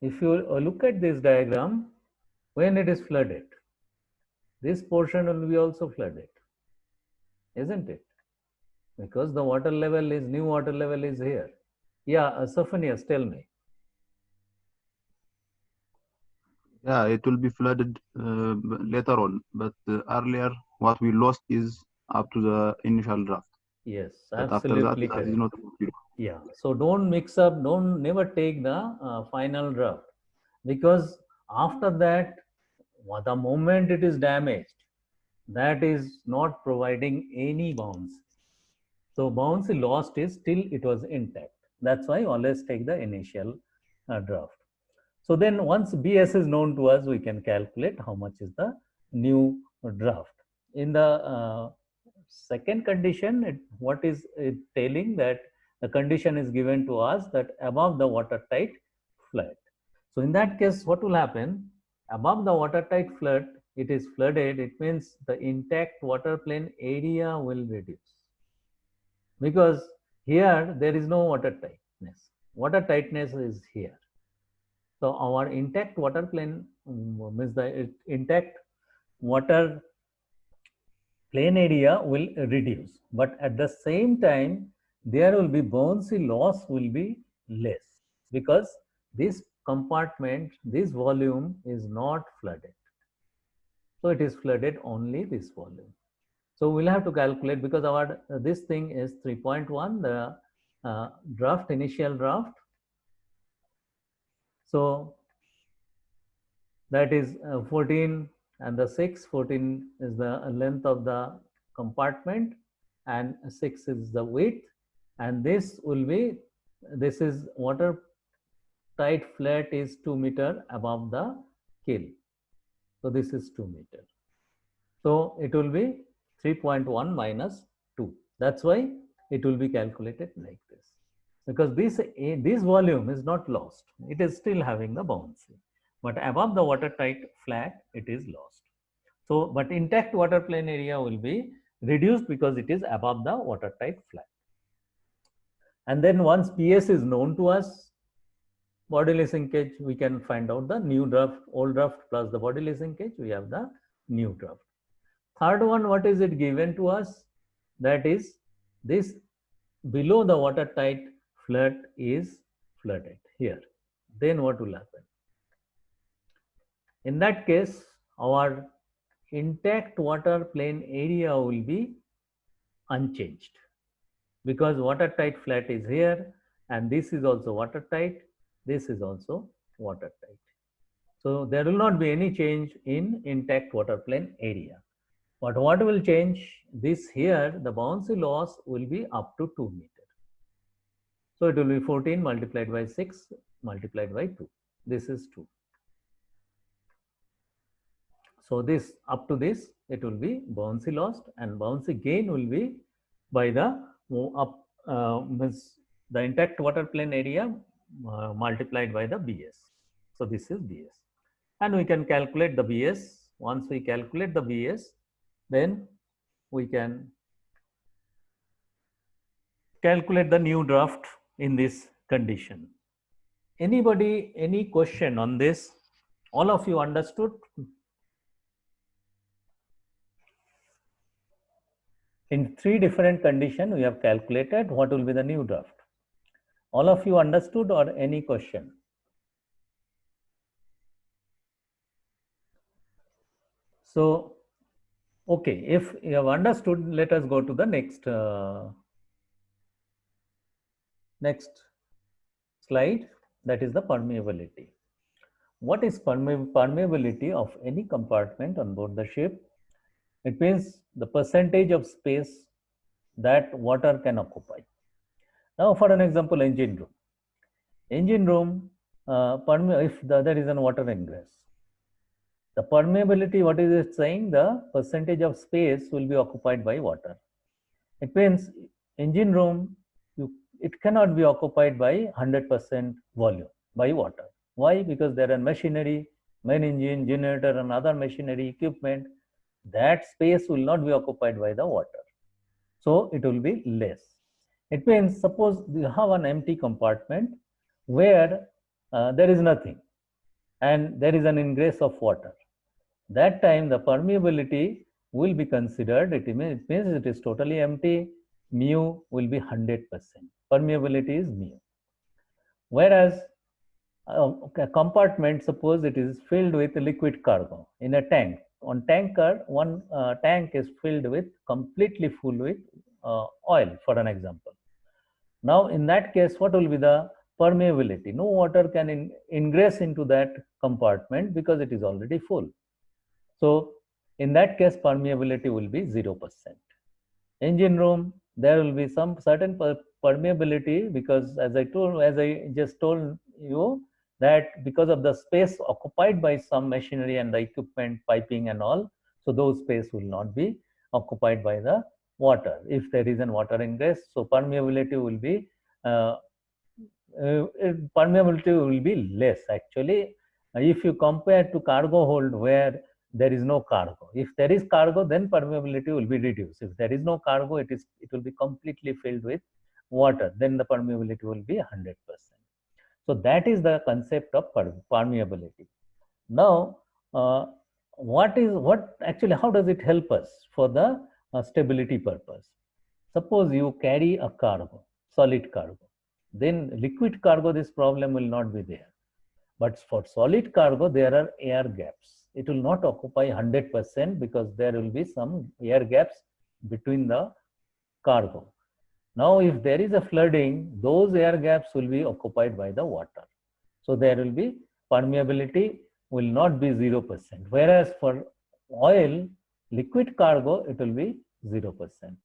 if you look at this diagram, when it is flooded, this portion will be also flooded, isn't it? Because the water level is, new water level is here. Yeah, Sophonius, tell me. Yeah, it will be flooded later on, but earlier what we lost is up to the initial draft. Yes, But after that, absolutely that is correct. not possible. Yeah, so don't mix up, don't never take the final draft, because after that, the moment it is damaged, that is not providing any bounce. So bounce lost is still it was intact. That's why always take the initial draft. So then once BS is known to us, we can calculate how much is the new draft. In the second condition, what is it telling that the condition is given to us that above the watertight flood. So in that case, what will happen? Above the watertight flood, it is flooded. It means the intact water plane area will reduce, because here there is no water tightness. Water tightness is here. So our intact water plane means the intact water plane area will reduce, but at the same time there will be buoyancy loss will be less, because this compartment, this volume is not flooded. So it is flooded only this volume. So we'll have to calculate, because our this thing is 3.1, the draft, initial draft. So that is 14 and the 6, 14 is the length of the compartment and 6 is the width, and this will be, this is water tight flat is 2 meter above the keel. So this is 2 meter. So it will be 3.1 minus 2. That's why it will be calculated like this. Because this volume is not lost. It is still having the bouncy. But above the watertight flat, it is lost. So, but intact water plane area will be reduced because it is above the watertight flat. And then once PS is known to us, bodily sinkage, we can find out the new draft, old draft plus the bodily sinkage, we have the new draft. Third one, what is it given to us? That is this below the watertight flood is flooded here. Then what will happen? In that case, our intact water plane area will be unchanged, because watertight flat is here and this is also watertight, this is also watertight. So there will not be any change in intact water plane area. But what will change? This here, the bouncy loss will be up to 2 meter. So it will be 14 multiplied by 6 multiplied by 2. This is 2. So this up to this, it will be bouncy lost, and bouncy gain will be by the up the intact water plane area multiplied by the BS. So this is BS. And we can calculate the BS. Once we calculate the BS, then we can calculate the new draft in this condition. Anybody, any question on this? All of you understood? In 3 different conditions, we have calculated what will be the new draft. All of you understood, or any question? So, okay, if you have understood, let us go to the next slide, that is the permeability. What is permeability of any compartment on board the ship? It means the percentage of space that water can occupy. Now, for an example, engine room. Engine room, if there is an water ingress, the permeability, what is it saying? The percentage of space will be occupied by water. It means engine room, it cannot be occupied by 100% volume by water. Why? Because there are machinery, main engine, generator, and other machinery equipment. That space will not be occupied by the water. So it will be less. It means suppose you have an empty compartment where there is nothing. and there is an ingress of water. That time the permeability will be considered, it means it is totally empty, mu will be 100%. Permeability is mu. Whereas a compartment, suppose it is filled with liquid cargo in a tank. On tanker, one tank is filled with completely full with oil, for an example. Now, in that case, what will be the permeability? No water can ingress into that compartment because it is already full. So, in that case, permeability will be 0%. Engine room, there will be some certain permeability because, as I just told you, that because of the space occupied by some machinery and the equipment, piping and all, so those space will not be occupied by the water if there is an water ingress. So permeability will be less actually if you compare to cargo hold where there is no cargo. If there is cargo, then permeability will be reduced. If there is no cargo, it will be completely filled with water, then the permeability will be 100%. So that is the concept of permeability. Now, what actually, how does it help us for the stability purpose? Suppose you carry a cargo, solid cargo, then liquid cargo, this problem will not be there. But for solid cargo, there are air gaps. It will not occupy 100% because there will be some air gaps between the cargo. Now, if there is a flooding, those air gaps will be occupied by the water. So there will be permeability will not be 0%. Whereas for oil, liquid cargo, it will be 0%.